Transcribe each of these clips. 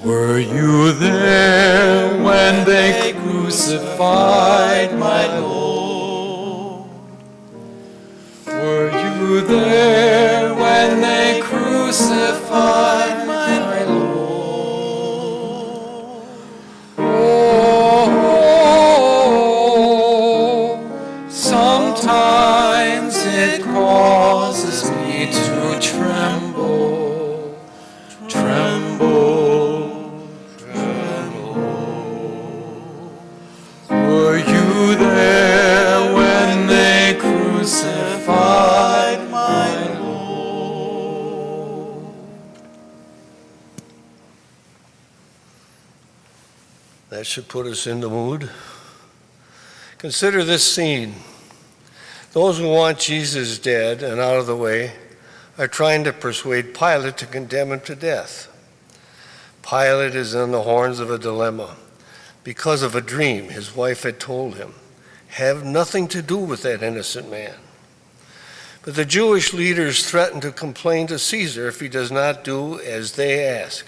Were you there when they crucified my Lord? Were you there when they crucified my Lord? Oh, sometimes it causes me to tremble, tremble, tremble. Were you there when they crucified my Lord? That should put us in the mood. Consider this scene. Those who want Jesus dead and out of the way are trying to persuade Pilate to condemn him to death. Pilate is on the horns of a dilemma because of a dream his wife had told him. Have nothing to do with that innocent man. But the Jewish leaders threaten to complain to Caesar if he does not do as they ask.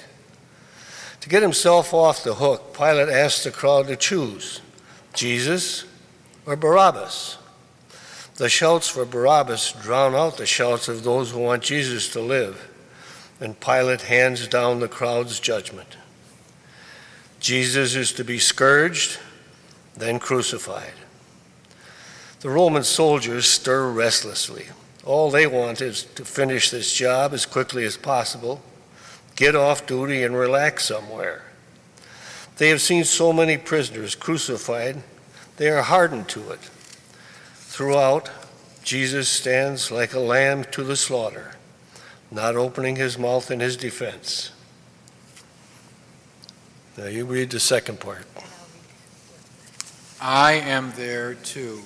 To get himself off the hook, Pilate asks the crowd to choose Jesus or Barabbas. The shouts for Barabbas drown out the shouts of those who want Jesus to live, and Pilate hands down the crowd's judgment. Jesus is to be scourged, then crucified. The Roman soldiers stir restlessly. All they want is to finish this job as quickly as possible, get off duty, and relax somewhere. They have seen so many prisoners crucified, they are hardened to it. Throughout, Jesus stands like a lamb to the slaughter, not opening his mouth in his defense. Now you read the second part. I am there too.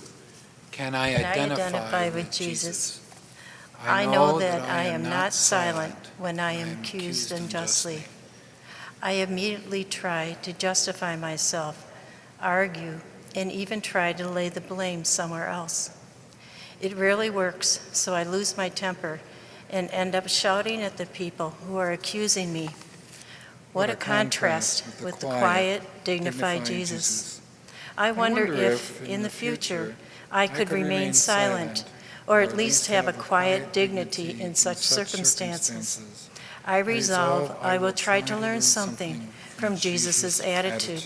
Can I identify with Jesus? I know that I am not silent when I am accused unjustly. I immediately try to justify myself, argue, and even try to lay the blame somewhere else. It rarely works, so I lose my temper and end up shouting at the people who are accusing me. What a contrast with the quiet, dignified Jesus. I wonder if, in the future, I could remain silent, or at least have a quiet dignity in such circumstances. I resolve I will try to learn something from Jesus' attitude.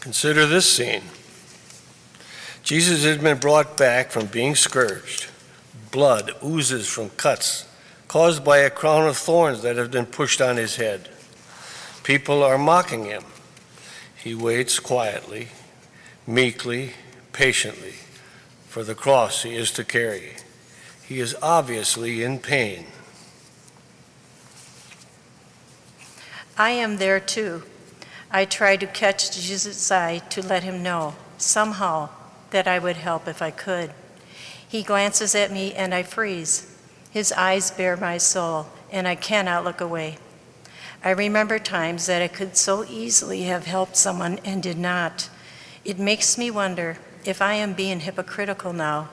Consider this scene. Jesus has been brought back from being scourged. Blood oozes from cuts caused by a crown of thorns that have been pushed on his head. People are mocking him. He waits quietly, meekly, patiently for the cross he is to carry. He is obviously in pain. I am there too. I try to catch Jesus' eye to let him know, somehow, that I would help if I could. He glances at me and I freeze. His eyes bare my soul, and I cannot look away. I remember times that I could so easily have helped someone and did not. It makes me wonder if I am being hypocritical now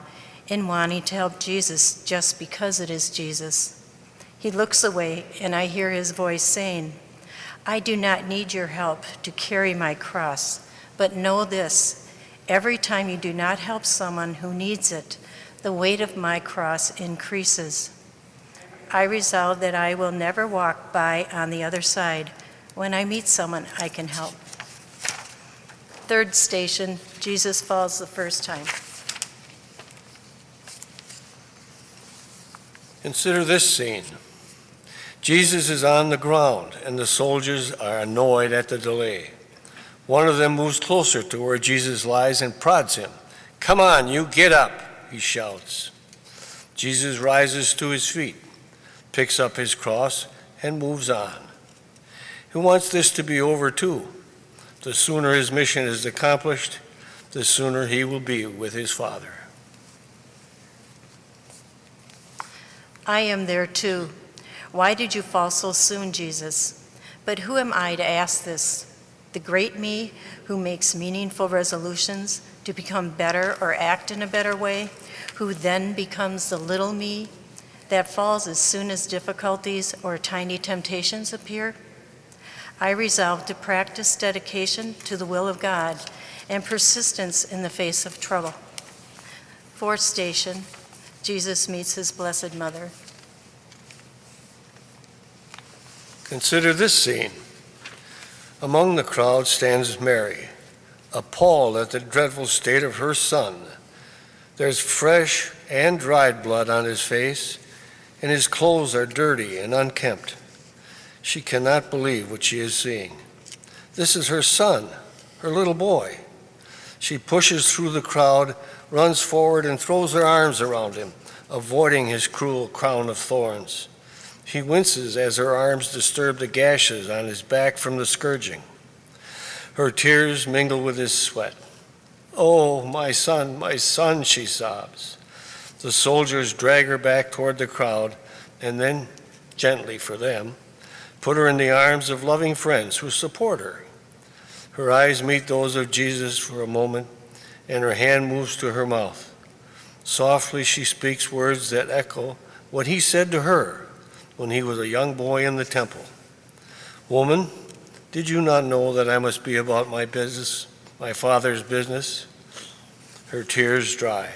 in wanting to help Jesus just because it is Jesus. He looks away, and I hear his voice saying, I do not need your help to carry my cross, but know this, every time you do not help someone who needs it, the weight of my cross increases. I resolve that I will never walk by on the other side when I meet someone I can help. Third station, Jesus falls the first time. Consider this scene. Jesus is on the ground, and the soldiers are annoyed at the delay. One of them moves closer to where Jesus lies and prods him. Come on, you get up, he shouts. Jesus rises to his feet, picks up his cross, and moves on. He wants this to be over too. The sooner his mission is accomplished, the sooner he will be with his Father. I am there too. Why did you fall so soon, Jesus? But who am I to ask this? The great me who makes meaningful resolutions to become better or act in a better way, who then becomes the little me that falls as soon as difficulties or tiny temptations appear? I resolve to practice dedication to the will of God and persistence in the face of trouble. Fourth station, Jesus meets his Blessed Mother. Consider this scene. Among the crowd stands Mary, appalled at the dreadful state of her son. There's fresh and dried blood on his face, and his clothes are dirty and unkempt. She cannot believe what she is seeing. This is her son, her little boy. She pushes through the crowd, runs forward, and throws her arms around him, avoiding his cruel crown of thorns. She winces as her arms disturb the gashes on his back from the scourging. Her tears mingle with his sweat. "Oh, my son," she sobs. The soldiers drag her back toward the crowd and then, gently for them, put her in the arms of loving friends who support her. Her eyes meet those of Jesus for a moment, and her hand moves to her mouth. Softly she speaks words that echo what he said to her when he was a young boy in the temple. "Woman, did you not know that I must be about my business, my Father's business?" Her tears dry.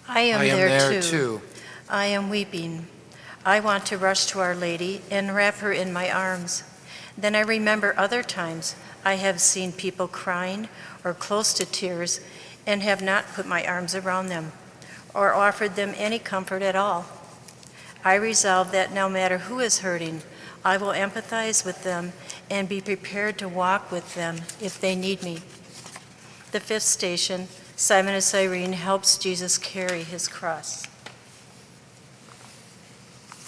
I am I am there there too. too. I am weeping. I want to rush to Our Lady and wrap her in my arms. Then I remember other times I have seen people crying or close to tears and have not put my arms around them or offered them any comfort at all. I resolve that no matter who is hurting, I will empathize with them and be prepared to walk with them if they need me. The fifth station, Simon of Cyrene helps Jesus carry his cross.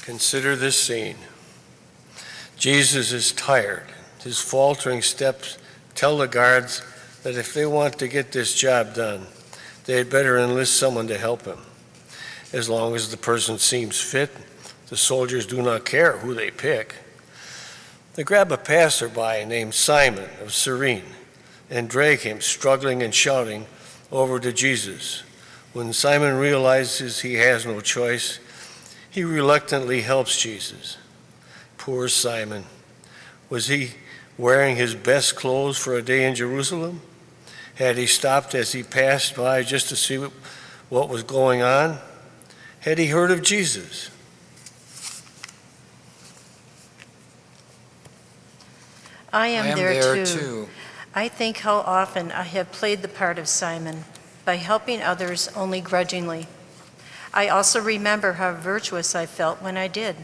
Consider this scene. Jesus is tired. His faltering steps tell the guards that if they want to get this job done, they had better enlist someone to help him. As long as the person seems fit, the soldiers do not care who they pick. They grab a passerby named Simon of Cyrene and drag him, struggling and shouting, over to Jesus. When Simon realizes he has no choice, he reluctantly helps Jesus. Poor Simon. Was he wearing his best clothes for a day in Jerusalem? Had he stopped as he passed by just to see what was going on? Had he heard of Jesus? I am there too. too. I think how often I have played the part of Simon by helping others only grudgingly. I also remember how virtuous I felt when I did.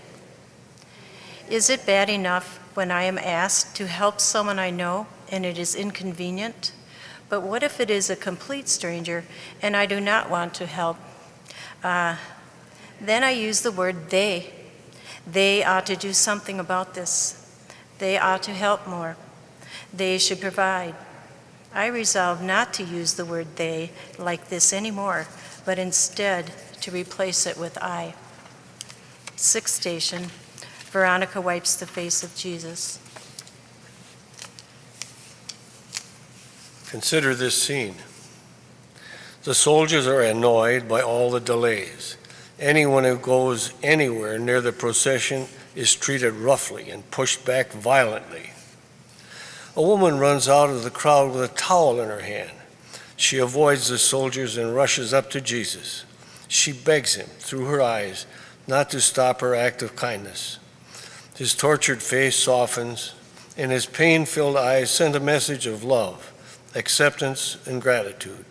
Is it bad enough when I am asked to help someone I know and it is inconvenient? But what if it is a complete stranger and I do not want to help? Then I use the word they. They ought to do something about this. They ought to help more. They should provide. I resolve not to use the word they like this anymore, but instead to replace it with I. Sixth station, Veronica wipes the face of Jesus. Consider this scene. The soldiers are annoyed by all the delays. Anyone who goes anywhere near the procession is treated roughly and pushed back violently. A woman runs out of the crowd with a towel in her hand. She avoids the soldiers and rushes up to Jesus. She begs him, through her eyes, not to stop her act of kindness. His tortured face softens, and his pain-filled eyes send a message of love, acceptance, and gratitude.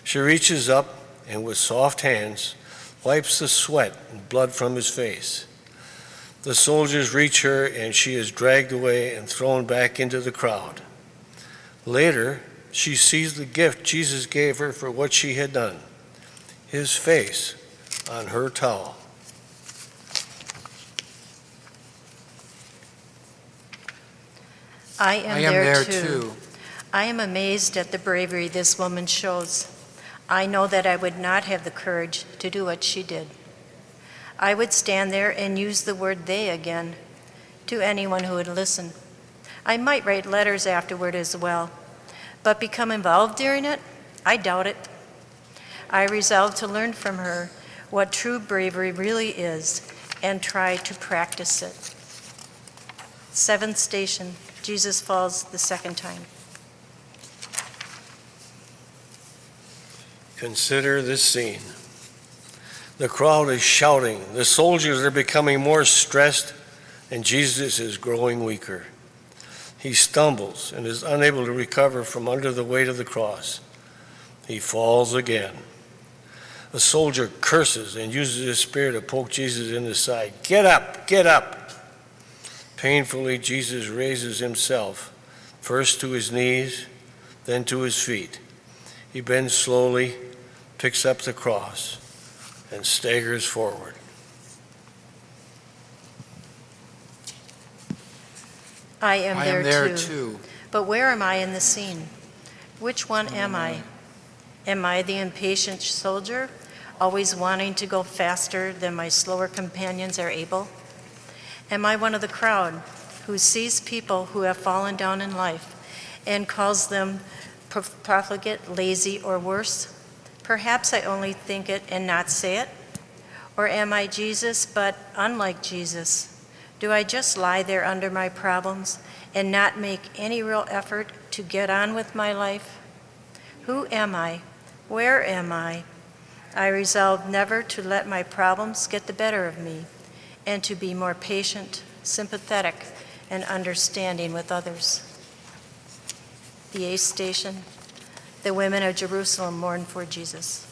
She reaches up and with soft hands wipes the sweat and blood from his face. The soldiers reach her and she is dragged away and thrown back into the crowd. Later, she sees the gift Jesus gave her for what she had done, his face on her towel. I am there too. too. I am amazed at the bravery this woman shows. I know that I would not have the courage to do what she did. I would stand there and use the word they again to anyone who would listen. I might write letters afterward as well, but become involved during it? I doubt it. I resolve to learn from her what true bravery really is and try to practice it. Seventh station, Jesus falls the second time. Consider this scene. The crowd is shouting. The soldiers are becoming more stressed, and Jesus is growing weaker. He stumbles and is unable to recover from under the weight of the cross. He falls again. A soldier curses and uses his spear to poke Jesus in the side. Get up, get up. Painfully, Jesus raises himself, first to his knees, then to his feet. He bends slowly, picks up the cross, and staggers forward. I am there too. too. But where am I in the scene? Which one am I? Am I the impatient soldier, always wanting to go faster than my slower companions are able? Am I one of the crowd who sees people who have fallen down in life and calls them profligate, lazy, or worse? Perhaps I only think it and not say it? Or am I Jesus, but unlike Jesus? Do I just lie there under my problems and not make any real effort to get on with my life? Who am I? Where am I? I resolve never to let my problems get the better of me and to be more patient, sympathetic, and understanding with others. The eighth station, the women of Jerusalem mourn for Jesus.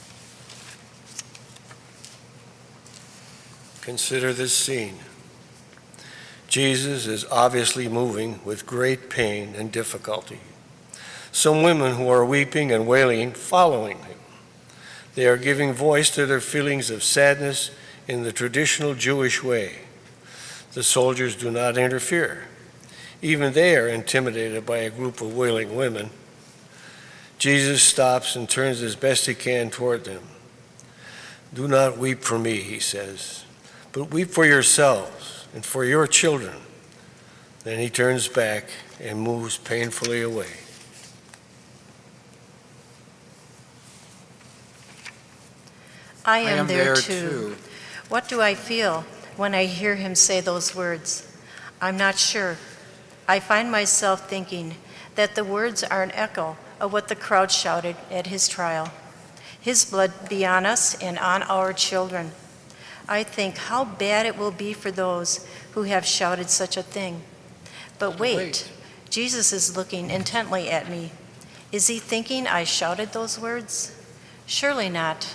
Consider this scene. Jesus is obviously moving with great pain and difficulty. Some women who are weeping and wailing following him. They are giving voice to their feelings of sadness in the traditional Jewish way. The soldiers do not interfere. Even they are intimidated by a group of wailing women. Jesus stops and turns as best he can toward them. Do not weep for me, he says, but weep for yourselves and for your children. Then he turns back and moves painfully away. I am there too. What do I feel when I hear him say those words? I'm not sure. I find myself thinking that the words are an echo of what the crowd shouted at his trial. His blood be on us and on our children. I think how bad it will be for those who have shouted such a thing. But wait, Jesus is looking intently at me. Is he thinking I shouted those words? Surely not.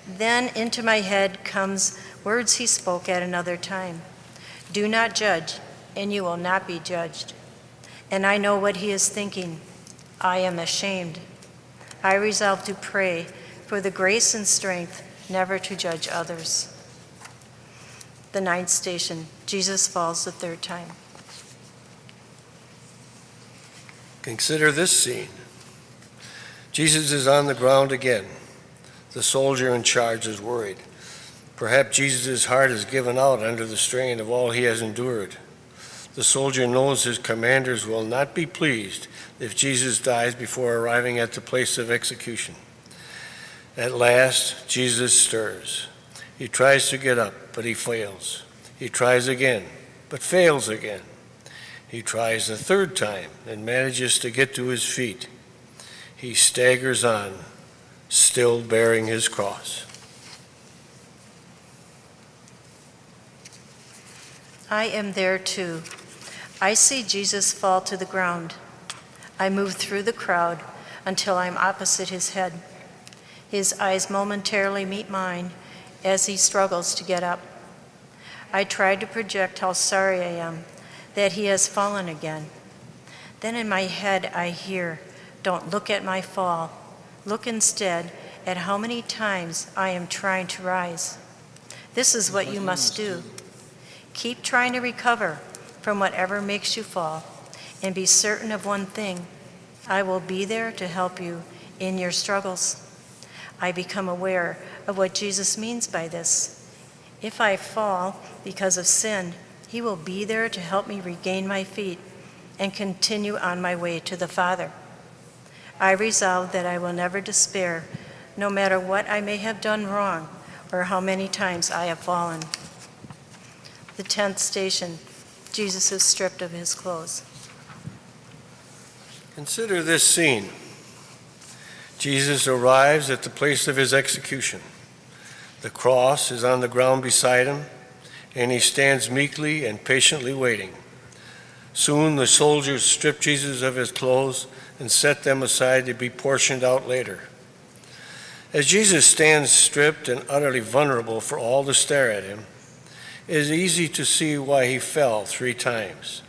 Then into my head comes words he spoke at another time. Do not judge, and you will not be judged. And I know what he is thinking. I am ashamed. I resolve to pray for the grace and strength never to judge others. The ninth station, Jesus falls the third time. Consider this scene. Jesus is on the ground again. The soldier in charge is worried. Perhaps Jesus' heart has given out under the strain of all he has endured. The soldier knows his commanders will not be pleased if Jesus dies before arriving at the place of execution. At last, Jesus stirs. He tries to get up, but he fails. He tries again, but fails again. He tries a third time and manages to get to his feet. He staggers on, still bearing his cross. I am there too. I see Jesus fall to the ground. I move through the crowd until I'm opposite his head. His eyes momentarily meet mine as he struggles to get up. I try to project how sorry I am that he has fallen again. Then in my head I hear, don't look at my fall. Look instead at how many times I am trying to rise. This is what you must do. Keep trying to recover from whatever makes you fall, and be certain of one thing: I will be there to help you in your struggles. I become aware of what Jesus means by this. If I fall because of sin, he will be there to help me regain my feet and continue on my way to the Father. I resolve that I will never despair, no matter what I may have done wrong or how many times I have fallen. The 10th station, Jesus is stripped of his clothes. Consider this scene. Jesus arrives at the place of his execution. The cross is on the ground beside him, and he stands meekly and patiently waiting. Soon the soldiers strip Jesus of his clothes and set them aside to be portioned out later. As Jesus stands stripped and utterly vulnerable for all to stare at him, it is easy to see why he fell 3 times.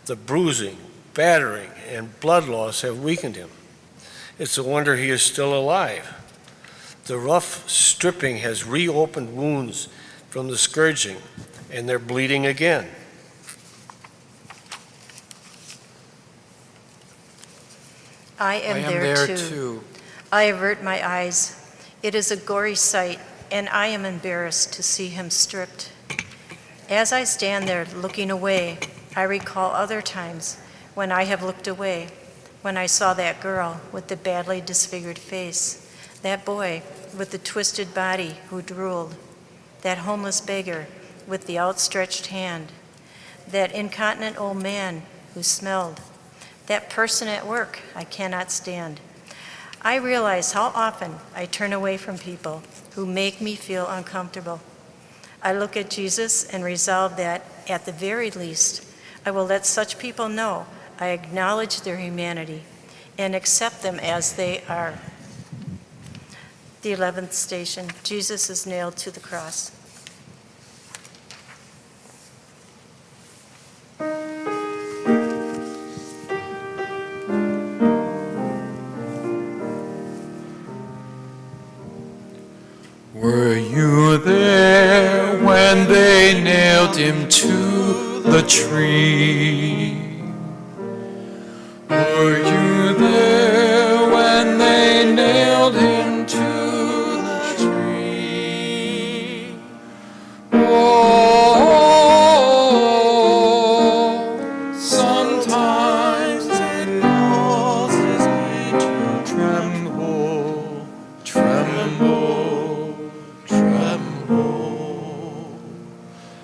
The bruising, battering, and blood loss have weakened him. It's a wonder he is still alive. The rough stripping has reopened wounds from the scourging, and they're bleeding again. I am there too. too. I avert my eyes. It is a gory sight, and I am embarrassed to see him stripped. As I stand there looking away, I recall other times when I have looked away, when I saw that girl with the badly disfigured face, that boy with the twisted body who drooled, that homeless beggar with the outstretched hand, that incontinent old man who smelled, that person at work I cannot stand. I realize how often I turn away from people who make me feel uncomfortable. I look at Jesus and resolve that, at the very least, I will let such people know I acknowledge their humanity and accept them as they are. The 11th station, Jesus is nailed to the cross. Were you there when they nailed him to the tree? Were you there when they nailed him to the tree? Oh, sometimes it causes me to tremble, tremble, tremble.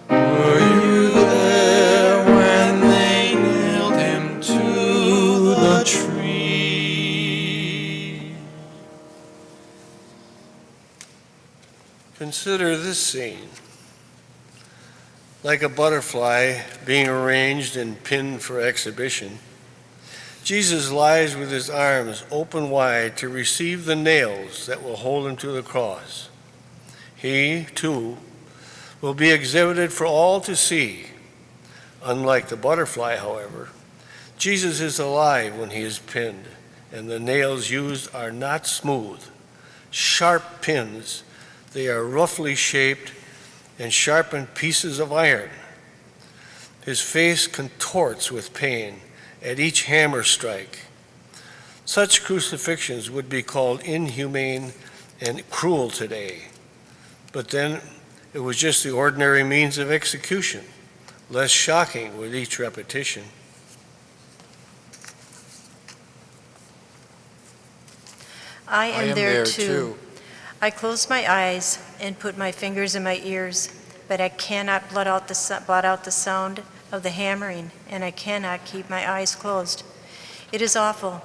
Were you there when they nailed him to the tree? Consider this scene. Like a butterfly being arranged and pinned for exhibition, Jesus lies with his arms open wide to receive the nails that will hold him to the cross. He, too, will be exhibited for all to see. Unlike the butterfly, however, Jesus is alive when he is pinned, and the nails used are not smooth. Sharp pins, they are roughly shaped and sharpened pieces of iron. His face contorts with pain at each hammer strike. Such crucifixions would be called inhumane and cruel today. But then it was just the ordinary means of execution, less shocking with each repetition. I am there too. I close my eyes and put my fingers in my ears, but I cannot blot out the sound of the hammering, and I cannot keep my eyes closed. It is awful.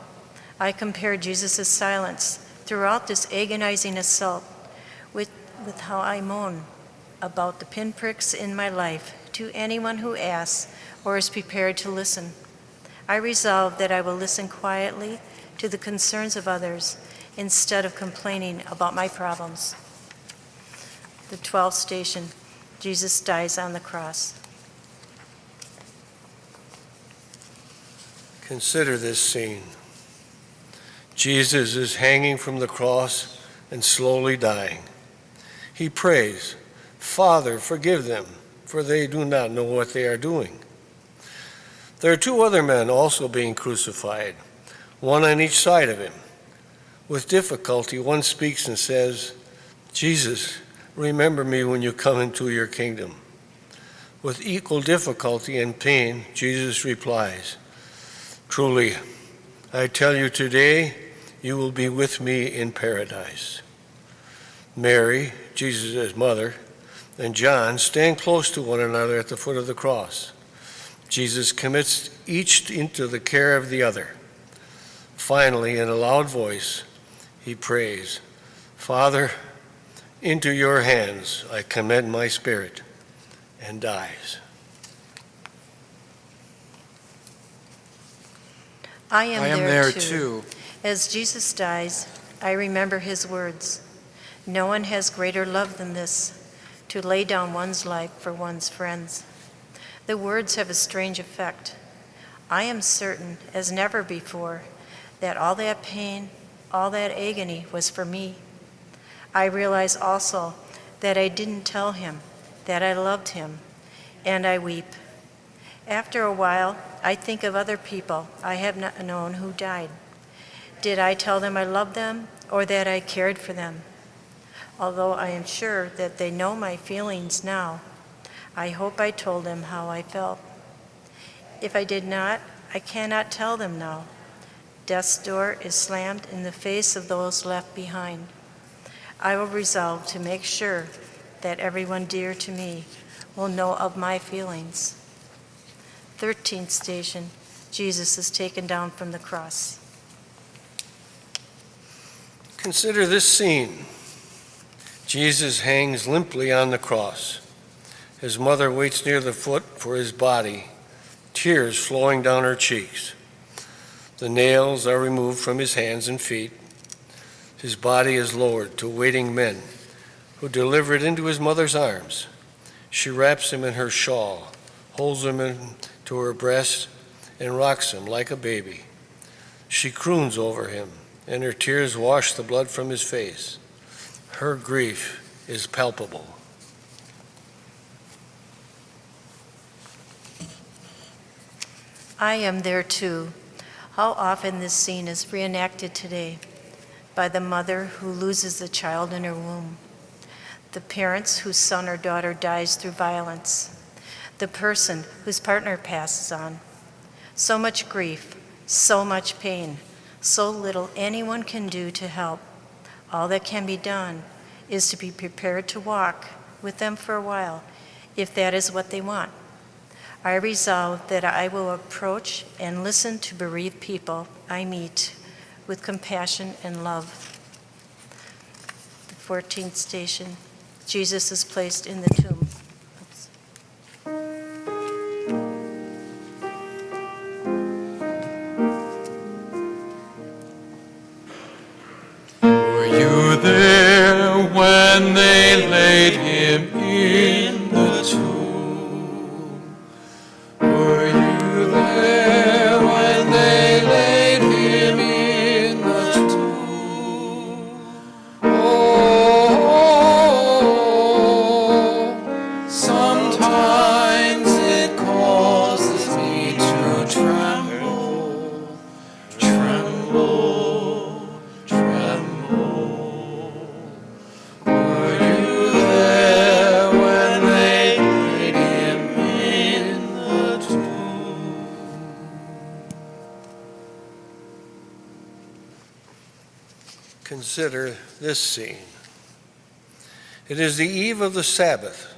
I compare Jesus' silence throughout this agonizing assault with how I moan about the pinpricks in my life to anyone who asks or is prepared to listen. I resolve that I will listen quietly to the concerns of others instead of complaining about my problems. The 12th station, Jesus dies on the cross. Consider this scene. Jesus is hanging from the cross and slowly dying. He prays, "Father, forgive them, for they do not know what they are doing." There are 2 other men also being crucified, one on each side of him. With difficulty, one speaks and says, "Jesus, remember me when you come into your kingdom." With equal difficulty and pain, Jesus replies, "Truly, I tell you today, you will be with me in paradise. Mary, Jesus' mother, and John stand close to one another at the foot of the cross. Jesus commits each into the care of the other. Finally, in a loud voice, he prays, Father, into your hands I commend my spirit, and dies. I am there too. too. As Jesus dies, I remember his words. No one has greater love than this, to lay down one's life for one's friends. The words have a strange effect. I am certain, as never before, that all that pain, all that agony was for me. I realize also that I didn't tell him that I loved him, and I weep. After a while, I think of other people I have not known who died. Did I tell them I loved them or that I cared for them? Although I am sure that they know my feelings now, I hope I told them how I felt. If I did not, I cannot tell them now. Death's door is slammed in the face of those left behind. I will resolve to make sure that everyone dear to me will know of my feelings. 13th station, Jesus is taken down from the cross. Consider this scene. Jesus hangs limply on the cross. His mother waits near the foot for his body, tears flowing down her cheeks. The nails are removed from his hands and feet. His body is lowered to waiting men who deliver it into his mother's arms. She wraps him in her shawl, holds him to her breast, and rocks him like a baby. She croons over him, and her tears wash the blood from his face. Her grief is palpable. I am there too. How often this scene is reenacted today by the mother who loses the child in her womb, the parents whose son or daughter dies through violence, the person whose partner passes on. So much grief, so much pain, so little anyone can do to help. All that can be done is to be prepared to walk with them for a while, if that is what they want. I resolve that I will approach and listen to bereaved people I meet with compassion and love. The 14th station, Jesus is placed in the tomb. Were you there when they laid him in the tomb? Were you there when they laid him in the tomb? Oh, sometimes it causes me to tremble, tremble, tremble. Were you there when they laid him in the tomb? Consider this scene. It is the eve of the Sabbath,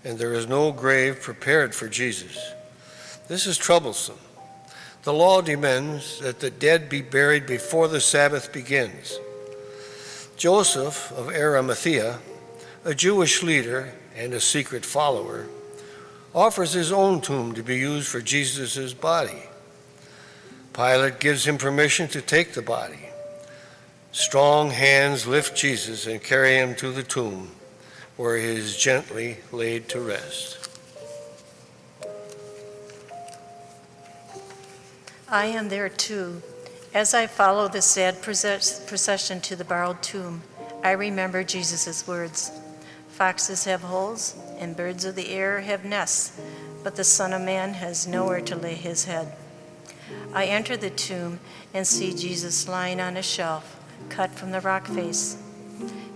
and there is no grave prepared for Jesus. This is troublesome. The law demands that the dead be buried before the Sabbath begins. Joseph of Arimathea, a Jewish leader and a secret follower, offers his own tomb to be used for Jesus' body. Pilate gives him permission to take the body. Strong hands lift Jesus and carry him to the tomb, where he is gently laid to rest. I am there too. As I follow the sad procession to the borrowed tomb, I remember Jesus' words. Foxes have holes and birds of the air have nests, but the Son of Man has nowhere to lay his head. I enter the tomb and see Jesus lying on a shelf, cut from the rock face.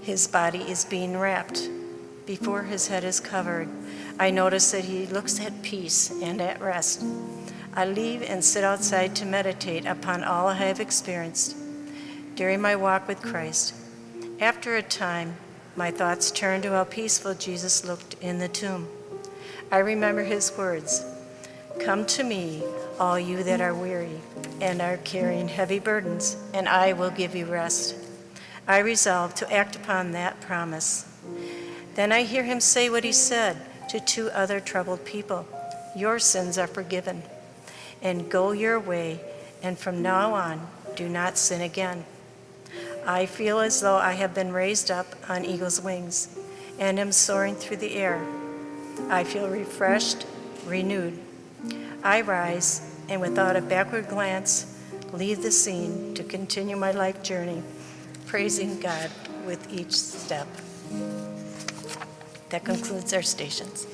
His body is being wrapped. Before his head is covered, I notice that he looks at peace and at rest. I leave and sit outside to meditate upon all I have experienced. during my walk with Christ. After a time, my thoughts turned to how peaceful Jesus looked in the tomb. I remember his words, "Come to me, all you that are weary and are carrying heavy burdens, and I will give you rest." I resolved to act upon that promise. Then I hear him say what he said to 2 other troubled people, "Your sins are forgiven, and go your way, and from now on, do not sin again." I feel as though I have been raised up on eagle's wings and am soaring through the air. I feel refreshed, renewed. I rise, and without a backward glance, leave the scene to continue my life journey, praising God with each step. That concludes our stations.